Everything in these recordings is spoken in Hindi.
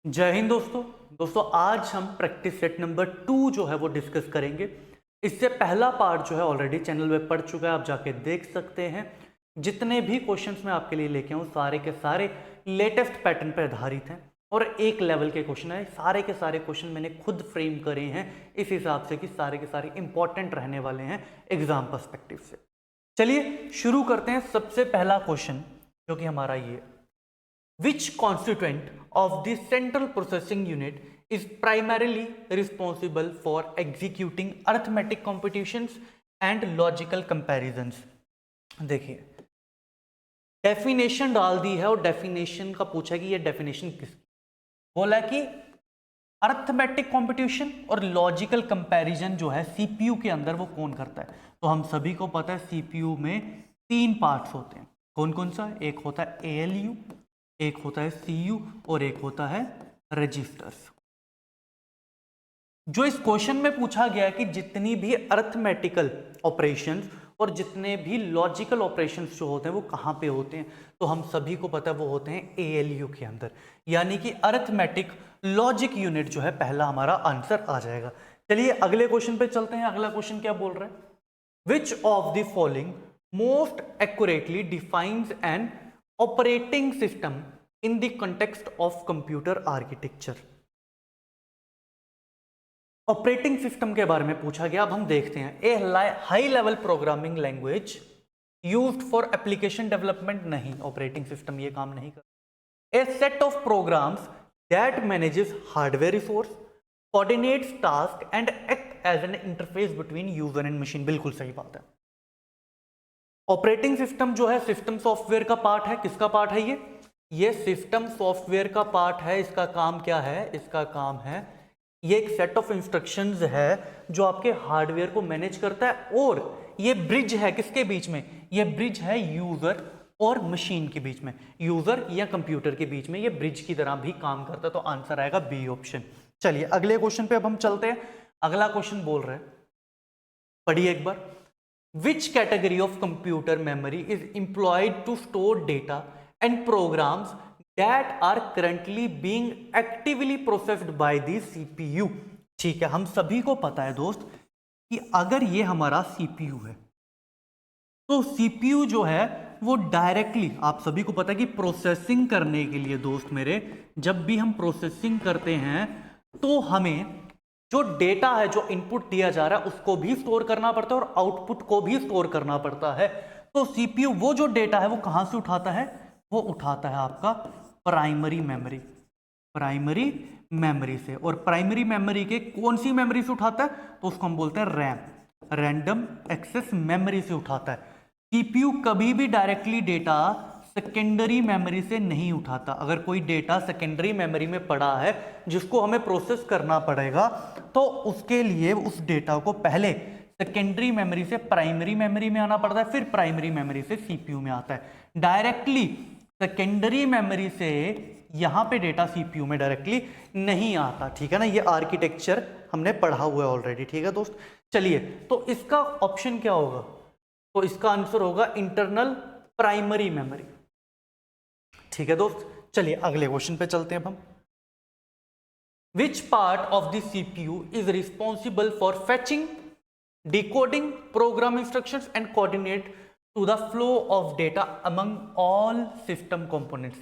जय हिंद दोस्तों आज हम प्रैक्टिस सेट नंबर 2 जो है वो डिस्कस करेंगे। इससे पहला पार्ट जो है ऑलरेडी चैनल पे पढ़ चुका है, आप जाके देख सकते हैं। जितने भी क्वेश्चंस मैं आपके लिए लेके आऊँ सारे के सारे लेटेस्ट पैटर्न पर आधारित हैं और एक लेवल के क्वेश्चन है। सारे के सारे क्वेश्चन मैंने खुद फ्रेम करे हैं इस हिसाब से कि सारे के सारे इंपॉर्टेंट रहने वाले हैं एग्जाम पर्सपेक्टिव से। चलिए शुरू करते हैं। सबसे पहला क्वेश्चन जो कि हमारा ये, which constituent of the central processing unit is primarily responsible for executing arithmetic computations and logical comparisons। देखिए डेफिनेशन डाल दी है और डेफिनेशन का पूछा कि ये डेफिनेशन किसकी, बोला कि अर्थमेटिक कंप्यूटेशन और लॉजिकल कंपैरिजन जो है सीपीयू के अंदर वो कौन करता है। तो हम सभी को पता है सीपीयू में 3 पार्ट्स होते हैं। कौन कौन सा? एक होता है एएलयू, एक होता है सीयू और एक होता है रजिस्टर्स। जो इस क्वेश्चन में पूछा गया है कि जितनी भी अरिथमेटिकल ऑपरेशंस और जितने भी लॉजिकल ऑपरेशंस जो होते हैं वो कहां पे होते हैं, तो हम सभी को पता है वो होते हैं एएलयू के अंदर, यानी कि अरिथमेटिक लॉजिक यूनिट जो है पहला हमारा आंसर आ जाएगा। चलिए अगले क्वेश्चन पे चलते हैं। अगला क्वेश्चन क्या बोल रहा है? Which of the following most accurately defines an operating system in the context of computer architecture. Operating system के बारे में पूछा गया। अब हम देखते हैं। A high level programming language used for application development, नहीं, ऑपरेटिंग सिस्टम ये काम नहीं करता। A set of programs that manages hardware resource, coordinates task and act as an interface between user and machine. बिल्कुल सही बात है। ऑपरेटिंग सिस्टम जो है सिस्टम सॉफ्टवेयर का पार्ट है। किसका पार्ट है ये सिस्टम सॉफ्टवेयर का पार्ट है। इसका काम क्या है? इसका काम है ये एक सेट ऑफ इंस्ट्रक्शंस है जो आपके हार्डवेयर को मैनेज करता है और ये ब्रिज है किसके बीच में? ये ब्रिज है यूजर और मशीन के बीच में, यूजर या कंप्यूटर के बीच में। ये ब्रिज की तरह भी काम करता है। तो आंसर आएगा बी ऑप्शन। चलिए अगले क्वेश्चन पे अब हम चलते हैं। अगला क्वेश्चन बोल रहे हैं, पढ़िए एक बार। Which category of computer memory is employed to store data and programs that are currently being actively processed by the CPU? ठीक है, हम सभी को पता है दोस्त कि अगर ये हमारा CPU है तो CPU जो है वो डायरेक्टली, आप सभी को पता है कि प्रोसेसिंग करने के लिए दोस्त मेरे, जब भी हम प्रोसेसिंग करते हैं तो हमें जो डेटा है, जो इनपुट दिया जा रहा है उसको भी स्टोर करना पड़ता है और आउटपुट को भी स्टोर करना पड़ता है। तो सीपीयू वो जो डेटा है वो कहां से उठाता है? वो उठाता है आपका प्राइमरी मेमोरी, प्राइमरी मेमोरी से। और प्राइमरी मेमोरी के कौन सी मेमोरी से उठाता है? तो उसको हम बोलते हैं रैम, रैंडम एक्सेस मेमोरी से उठाता है। सीपीयू कभी भी डायरेक्टली डेटा सेकेंडरी मेमोरी से नहीं उठाता। अगर कोई डेटा सेकेंडरी मेमोरी में पड़ा है जिसको हमें प्रोसेस करना पड़ेगा तो उसके लिए उस डेटा को पहले सेकेंडरी मेमोरी से प्राइमरी मेमोरी में आना पड़ता है, फिर प्राइमरी मेमोरी से सीपीयू में आता है। डायरेक्टली सेकेंडरी मेमोरी से यहां पे डेटा सीपीयू में डायरेक्टली नहीं आता। ठीक है ना, ये आर्किटेक्चर हमने पढ़ा हुआ है ऑलरेडी। ठीक है दोस्त, चलिए तो इसका ऑप्शन क्या होगा? तो इसका आंसर होगा इंटरनल प्राइमरी मेमोरी। ठीक है दोस्त, चलिए अगले क्वेश्चन पे चलते हैं हम। Which part of the CPU is responsible for fetching, decoding program instructions and coordinate to the flow of data among all system components?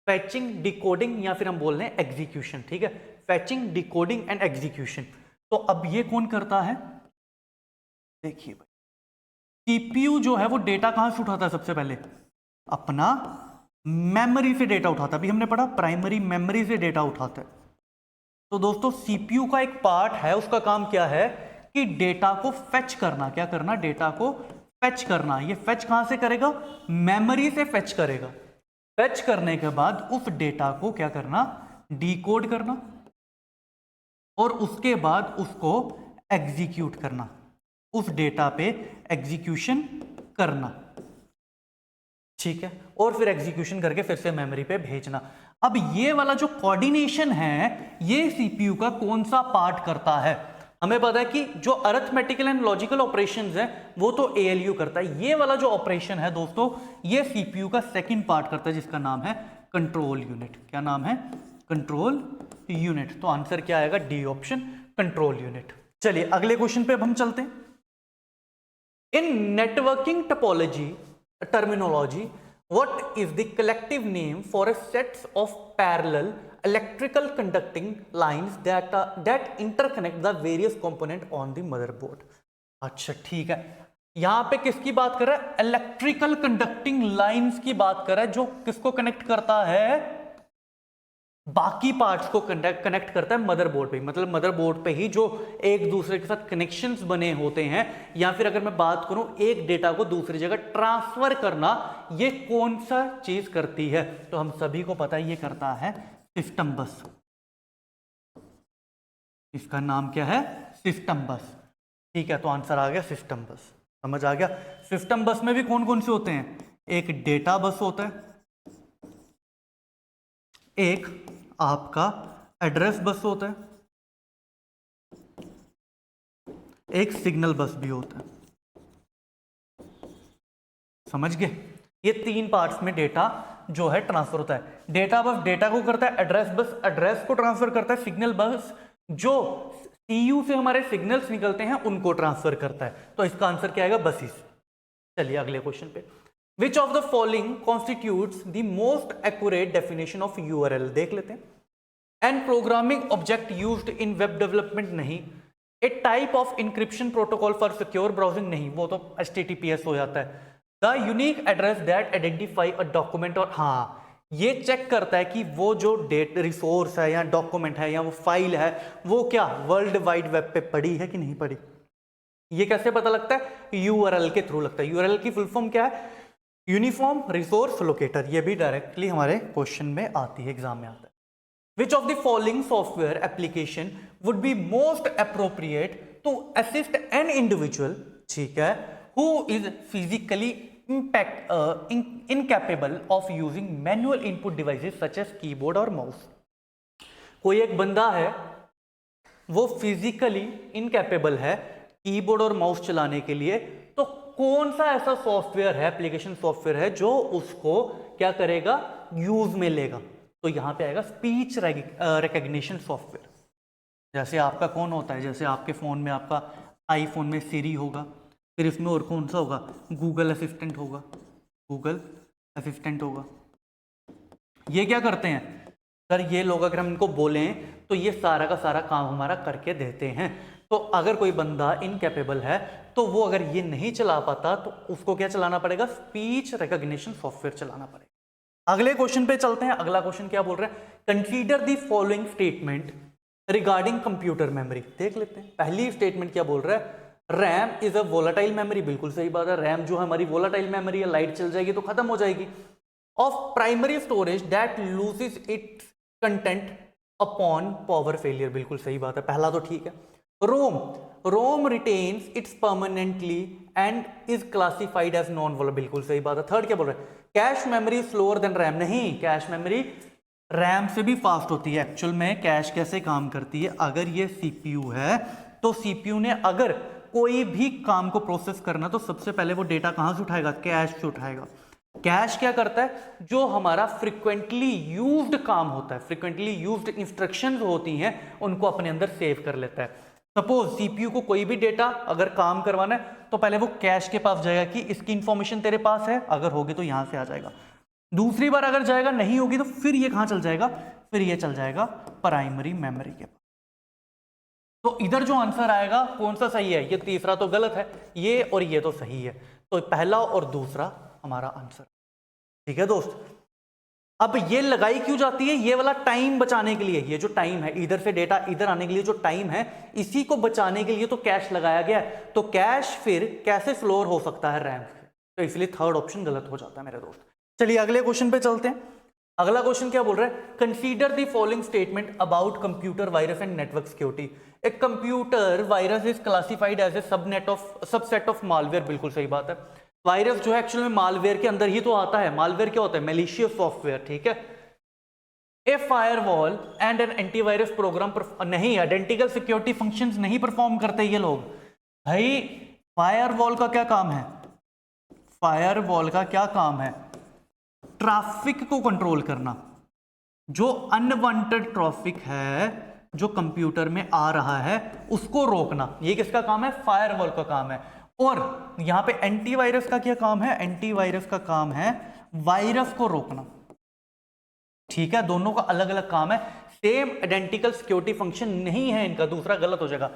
Fetching, decoding या फिर हम बोल रहे हैं एग्जीक्यूशन। ठीक है, फेचिंग, डिकोडिंग एंड एग्जीक्यूशन। तो अब ये कौन करता है? देखिए भाई, सीपीयू जो है वो डेटा कहां से उठाता है? सबसे पहले अपना मेमोरी से डेटा उठाता है। अभी हमने पढ़ा प्राइमरी मेमोरी से डेटा उठाता है। तो दोस्तों सीपीयू का एक पार्ट है, उसका काम क्या है कि डेटा को फेच करना। क्या करना? डेटा को फेच करना। ये फेच कहां से करेगा? मेमोरी से फेच करेगा। फेच करने के बाद उस डेटा को क्या करना? डिकोड करना और उसके बाद उसको एग्जीक्यूट करना, उस डेटा पे एग्जीक्यूशन करना। ठीक है, और फिर एग्जीक्यूशन करके फिर से मेमोरी पे भेजना। अब ये वाला जो कोऑर्डिनेशन है ये सीपीयू का कौन सा पार्ट करता है? हमें पता है कि जो अरिथमेटिकल एंड लॉजिकल ऑपरेशंस है वो तो एएलयू करता है। ये वाला जो ऑपरेशन है दोस्तों ये सीपीयू का सेकंड पार्ट करता है जिसका नाम है कंट्रोल यूनिट। क्या नाम है? Control unit. तो आंसर क्या आएगा? D option, control unit. चलिए अगले क्वेश्चन पे अब हम चलते हैं। In networking topology terminology, what is the collective name for a set of parallel electrical conducting lines that interconnect the various component on the motherboard? अच्छा ठीक है, यहां पे किसकी बात कर रहा है? इलेक्ट्रिकल कंडक्टिंग लाइंस की बात कर रहा है, जो किसको कनेक्ट करता है? बाकी पार्ट्स को कनेक्ट करता है मदरबोर्ड पे, मतलब मदरबोर्ड पे ही जो एक दूसरे के साथ कनेक्शंस बने होते हैं, या फिर अगर मैं बात करूं एक डेटा को दूसरी जगह ट्रांसफर करना, ये कौन सा चीज करती है? तो हम सभी को पता है ये करता है सिस्टम बस। इसका नाम क्या है? सिस्टम बस। ठीक है, तो आंसर आ गया सिस्टम बस। समझ आ गया? सिस्टम बस में भी कौन कौन से होते हैं? एक डेटा बस होता है, एक आपका एड्रेस बस होता है, एक सिग्नल बस भी होता है। समझ गए? ये तीन पार्ट्स में डेटा जो है ट्रांसफर होता है। डेटा बस डेटा को करता है, एड्रेस बस एड्रेस को ट्रांसफर करता है, सिग्नल बस जो सीयू से हमारे सिग्नल्स निकलते हैं उनको ट्रांसफर करता है। तो इसका आंसर क्या आएगा? बसेस। चलिए अगले क्वेश्चन पे। Which of the following constitutes the most accurate definition of URL? देख लेते हैं। An programming object used in web development नहीं, a type of encryption protocol for secure browsing नहीं, वो तो HTTPS हो जाता है। The unique address that identify a document, और हाँ ये चेक करता है कि वो जो रिसोर्स है या डॉक्यूमेंट है या वो फाइल है वो क्या वर्ल्ड वाइड वेब पे पड़ी है कि नहीं पड़ी। ये कैसे पता लगता है? यूआरएल के थ्रू लगता है। यूआरएल की फुल फॉर्म क्या है? Uniform resource locator. ये भी डायरेक्टली हमारे क्वेश्चन में आती है, एग्जाम में आता है। Which of the following software application would be most appropriate to assist an individual, ठीक है, who is physically incapable of using manual input devices such as keyboard और माउस। कोई एक बंदा है वो फिजिकली इनकैपेबल है कीबोर्ड और माउस चलाने के लिए, तो कौन सा ऐसा सॉफ्टवेयर है, एप्लीकेशन सॉफ्टवेयर है जो उसको क्या करेगा? यूज में लेगा। तो यहां पे आएगा स्पीच रिकग्निशन सॉफ्टवेयर। जैसे आपका कौन होता है, जैसे आपके फोन में आपका आईफोन में सिरी होगा, फिर इसमें और कौन सा होगा? गूगल असिस्टेंट होगा, गूगल असिस्टेंट होगा। ये क्या करते हैं सर? ये लोग अगर हम इनको बोलें तो ये सारा का सारा काम हमारा करके देते हैं। तो अगर कोई बंदा इनकैपेबल है तो वो अगर ये नहीं चला पाता तो उसको क्या चलाना पड़ेगा? स्पीच रिकग्निशन सॉफ्टवेयर चलाना पड़ेगा। अगले क्वेश्चन पे चलते हैं। अगला क्वेश्चन क्या बोल रहा है? Consider the following statement regarding computer memory. देख लेते हैं। पहली स्टेटमेंट क्या बोल रहा है? RAM is a volatile memory. बिल्कुल सही बात है, रैम जो हमारी वोलाटाइल मेमोरी है, लाइट चल जाएगी तो खत्म हो जाएगी। Of primary storage that loses its content upon power failure. बिल्कुल सही बात है, पहला तो ठीक है। ROM retains its permanently and is classified as non volatile. बिल्कुल सही बात है। थर्ड क्या बोल रहा है? Cache memory slower than RAM. नहीं, कैश मेमोरी रैम से भी फास्ट होती है। एक्चुअल में कैश कैसे काम करती है? अगर ये सीपीयू है तो सीपीयू ने अगर कोई भी काम को प्रोसेस करना तो सबसे पहले वो डेटा कहां से उठाएगा? कैश से उठाएगा। कैश क्या करता है? जो हमारा फ्रीक्वेंटली यूज्ड काम होता है, फ्रीक्वेंटली यूज्ड इंस्ट्रक्शंस होती हैं, उनको अपने अंदर सेव कर लेता है। सपोज सीपीयू को कोई भी डेटा अगर काम करवाना है तो पहले वो कैश के पास जाएगा कि इसकी इंफॉर्मेशन तेरे पास है, अगर होगी तो यहां से आ जाएगा। दूसरी बार अगर जाएगा, नहीं होगी तो फिर ये कहां चल जाएगा? फिर ये चल जाएगा प्राइमरी मेमोरी के पास। तो इधर जो आंसर आएगा कौन सा सही है? ये तीसरा तो गलत है, ये और ये तो सही है। तो पहला और दूसरा हमारा आंसर। ठीक है दोस्त। अब ये लगाई क्यों जाती है? ये वाला टाइम बचाने के लिए। ये जो टाइम है इधर से डेटा इधर आने के लिए जो टाइम है, इसी को बचाने के लिए तो कैश लगाया गया। तो कैश फिर कैसे स्लोअर हो सकता है रैम से? तो इसलिए थर्ड ऑप्शन गलत हो जाता है मेरे दोस्त। चलिए अगले क्वेश्चन पे चलते हैं। अगला क्वेश्चन क्या बोल रहा है? Consider the following statement about computer virus and network security. A computer virus is classified as a subset of malware. बिल्कुल सही बात है। वायरस जो है एक्चुअल में मालवेयर के अंदर ही तो आता है। मालवेयर क्या होता है? Malicious software. ठीक है। A firewall and an antivirus program नहीं, आइडेंटिकल सिक्योरिटी फंक्शंस नहीं परफॉर्म करते ये लोग। भाई फायरवॉल का क्या काम है? फायरवॉल का क्या काम है? ट्रैफिक को कंट्रोल करना। जो अनवांटेड ट्रैफिक है जो कंप्यूटर में आ रहा है उसको रोकना, ये किसका काम है? फायरवॉल का काम है। और यहां पे एंटीवायरस का क्या काम है? एंटीवायरस का काम है वायरस को रोकना। ठीक है, दोनों का अलग अलग काम है, सेम आइडेंटिकल सिक्योरिटी फंक्शन नहीं है इनका, दूसरा गलत हो जाएगा।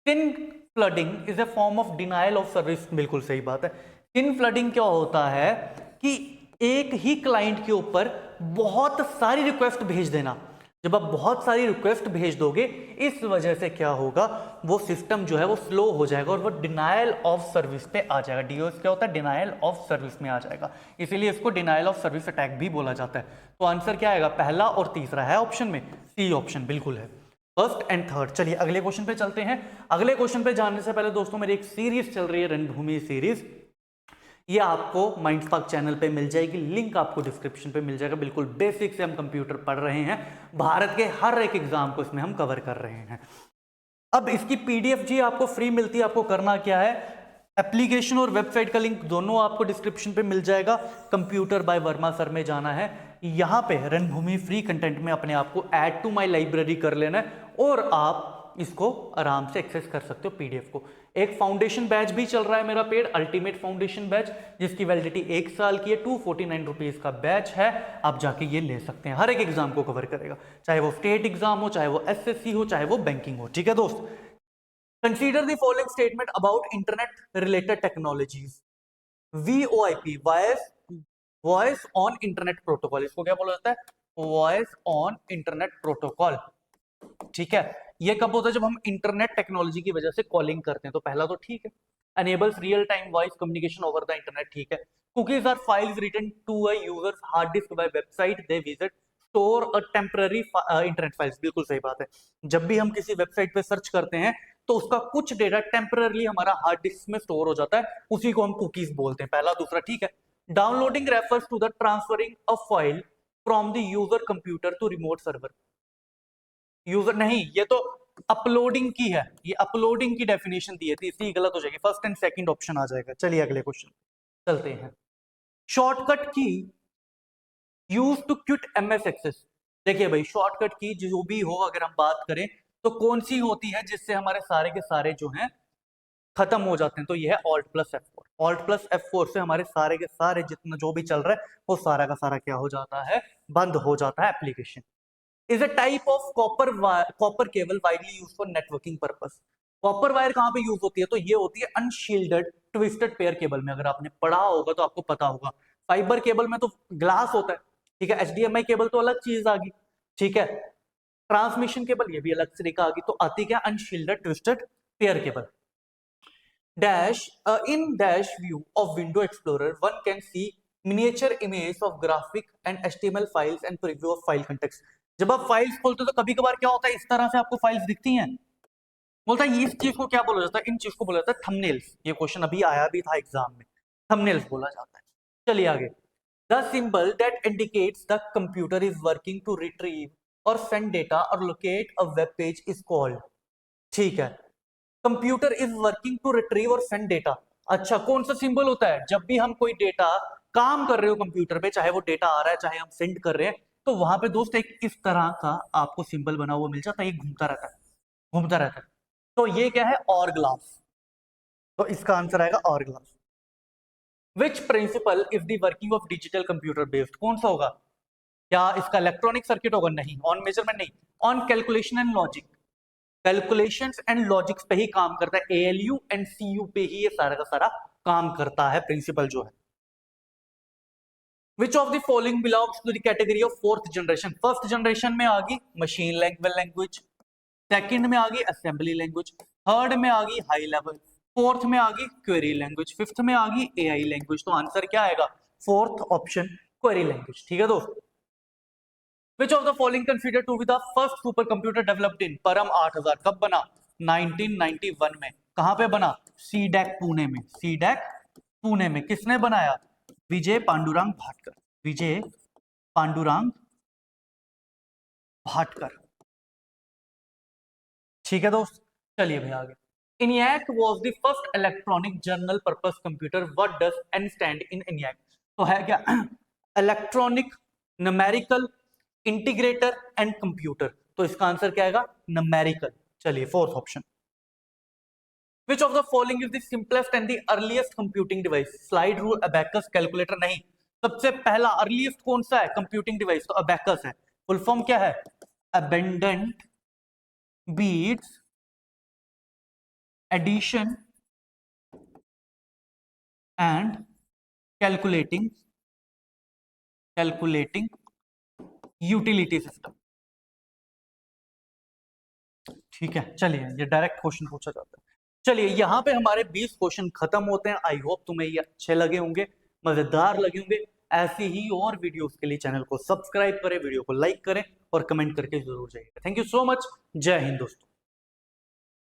Thin flooding is a form of denial of service, बिल्कुल सही बात है। थिन फ्लडिंग क्या होता है कि एक ही क्लाइंट के ऊपर बहुत सारी रिक्वेस्ट भेज देना। जब आप बहुत सारी रिक्वेस्ट भेज दोगे इस वजह से क्या होगा, वो सिस्टम जो है वो स्लो हो जाएगा और वो डिनायल ऑफ सर्विस पे आ जाएगा। डीओएस क्या होता है? डिनायल ऑफ सर्विस में आ जाएगा, इसीलिए इसको डिनायल ऑफ सर्विस अटैक भी बोला जाता है। तो आंसर क्या आएगा? पहला और तीसरा है ऑप्शन में, सी ऑप्शन बिल्कुल है, फर्स्ट एंड थर्ड। चलिए अगले क्वेश्चन पे चलते हैं। अगले क्वेश्चन पे जाने से पहले दोस्तों मेरी एक सीरीज चल रही है रणभूमि सीरीज, ये आपको माइंडस्पार्क चैनल पे मिल जाएगी, लिंक आपको डिस्क्रिप्शन पे मिल जाएगा। बिल्कुल बेसिक से हम कंप्यूटर पढ़ रहे हैं, भारत के हर एक एग्जाम को इसमें हम कवर कर रहे हैं। अब इसकी पीडीएफ जी आपको फ्री मिलती है, आपको करना क्या है, एप्लीकेशन और वेबसाइट का लिंक दोनों आपको डिस्क्रिप्शन पे मिल जाएगा। कंप्यूटर बाय वर्मा सर में जाना है, यहां पे रणभूमि फ्री कंटेंट में अपने आप को ऐड टू माय लाइब्रेरी कर लेना है और आप इसको आराम से एक्सेस कर सकते हो पीडीएफ को। एक फाउंडेशन बैच भी चल रहा है मेरा पेड, अल्टीमेट फाउंडेशन बैच, जिसकी वैलिडिटी 1 साल की है, 249 रुपीज का बैच है, आप जाके ये ले सकते हैं। हर एक एग्जाम को कवर करेगा, चाहे वो स्टेट एग्जाम हो, चाहे वो एसएससी हो, चाहे वो बैंकिंग हो। ठीक है दोस्त, consider the following statement about internet related technologies. VoIP, voice on internet protocol, इसको क्या बोला जाता है? Voice on internet protocol. ठीक है, ये कब होता है? जब हम इंटरनेट टेक्नोलॉजी की वजह से कॉलिंग करते हैं, तो पहला तो ठीक है, enables real time voice communication over the internet, ठीक है। cookies are files written to a user's hard disk by website they visit, store a temporary internet files, बिल्कुल सही बात है। जब भी हम किसी वेबसाइट पे सर्च करते हैं तो उसका कुछ डेटा टेम्पररी हमारा हार्ड डिस्क में स्टोर हो जाता है, उसी को हम कुकीज बोलते हैं, पहला दूसरा ठीक है। Downloading refers to the transferring a file from the user computer to remote server. User नहीं, ये तो अपलोडिंग की है, ये अपलोडिंग की डेफिनेशन दी है, तो इसलिए गलत हो जाएगी, फर्स्ट एंड सेकंड ऑप्शन आ जाएगा। चलिए अगले क्वेश्चन चलते हैं। Shortcut key use to quit MS Access. देखिए भाई, शॉर्टकट की जो भी हो, अगर हम बात करें तो कौन सी होती है जिससे हमारे सारे के सारे जो हैं खत्म हो जाते हैं? तो ये है alt plus F4। Alt plus F4 से हमारे सारे के सारे जितना जो भी चल रहा है वो सारा का सारा क्या हो जाता है? बंद हो जाता है application. Is a type of copper cable widely use for networking purpose. Copper wire कहां पे यूज होती है? तो ये होती है अनशील्डेड ट्विस्टेड पेयर केबल में, अगर आपने पढ़ा होगा तो आपको पता होगा। फाइबर केबल में तो ग्लास होता है, ठीक है। HDMI केबल तो अलग चीज आ गई, ठीक है। ट्रांसमिशन केबल ये भी अलग तरीका आ गई, तो आती क्या? Unshielded twisted pair cable. Dash in dash view of window explorer one can see miniature images of graphic and HTML files and preview of file context। जब आप फाइल्स खोलते हो तो कभी कभार क्या होता है, इस तरह से आपको फाइल्स दिखती हैं, बोलता है इस चीज को क्या बोला जाता है? इन चीज को बोला जाता है थंबनेल्स। ये क्वेश्चन अभी आया भी था एग्जाम में, थंबनेल्स बोला जाता है। चलिए आगे। The symbol that indicates the computer is working to retrieve और सेंड डेटा और locate a web page is called, ठीक है। Computer is working to retrieve और सेंड डेटा, अच्छा कौन सा सिंबल होता है? जब भी हम कोई डेटा काम कर रहे हो कंप्यूटर पे, चाहे वो डेटा आ रहा है चाहे हम सेंड कर रहे हैं, तो वहां पे दोस्त एक इस तरह का आपको सिंबल बना हुआ मिल जाता है, ये घूमता रहता है, घूमता रहता है। तो ये क्या है? और ग्लास। तो इसका आंसर आएगा और glass. Which principle is the working of digital computer based, कौन सा होगा? क्या इसका इलेक्ट्रॉनिक सर्किट होगा? नहीं। ऑन मेजरमेंट नहीं, on calculation and logic. Calculations and logics पे ही काम करता है, ALU एंड CU पे ही ये सारा का सारा काम करता है, प्रिंसिपल जो है। Which of the following belongs to the category of fourth generation? First generation में आ गई मशीन लैंग्वेज, सेकंड में आ गई असेंबली लैंग्वेज, थर्ड में आ गई हाई लेवल, फोर्थ में आ गई क्वेरी लैंग्वेज, फिफ्थ में आ गई AI लैंग्वेज। तो आंसर क्या आएगा? Fourth option, query language. ठीक है दोस्त। Which of the following considered to be the first supercomputer developed in? परम 8000 कब बना? 1991 में। कहां पे बना? CDAC पुणे में। CDAC पुणे में किसने बनाया? विजय पांडुरंग भाटकर। विजय पांडुरंग भाटकर, ठीक है दोस्त। चलिए भाई आगे। ENIAC was the first electronic general purpose computer. What does N stand in ENIAC? तो है क्या? Electronic numerical integrator and computer. तो इसका आंसर क्या आएगा? न्यूमेरिकल। चलिए fourth option, which of the following is the simplest and the earliest computing device? Slide rule, abacus, calculator? नहीं, सबसे पहला अर्लीस्ट कौन सा है कंप्यूटिंग डिवाइस? तो अबैकस है। फुल फॉर्म क्या है? Abundant beads addition and calculating utility system. ठीक है, चलिए ये डायरेक्ट क्वेश्चन पूछा जाता है। चलिए यहां पे हमारे 20 क्वेश्चन खत्म होते हैं। आई होप तुम्हें ये अच्छे लगे होंगे, मजेदार लगे होंगे। ऐसी ही और वीडियोस के लिए चैनल को सब्सक्राइब करें, वीडियो को लाइक करें और कमेंट करके जरूर जाइए। Thank you so much. जय हिंद दोस्तों।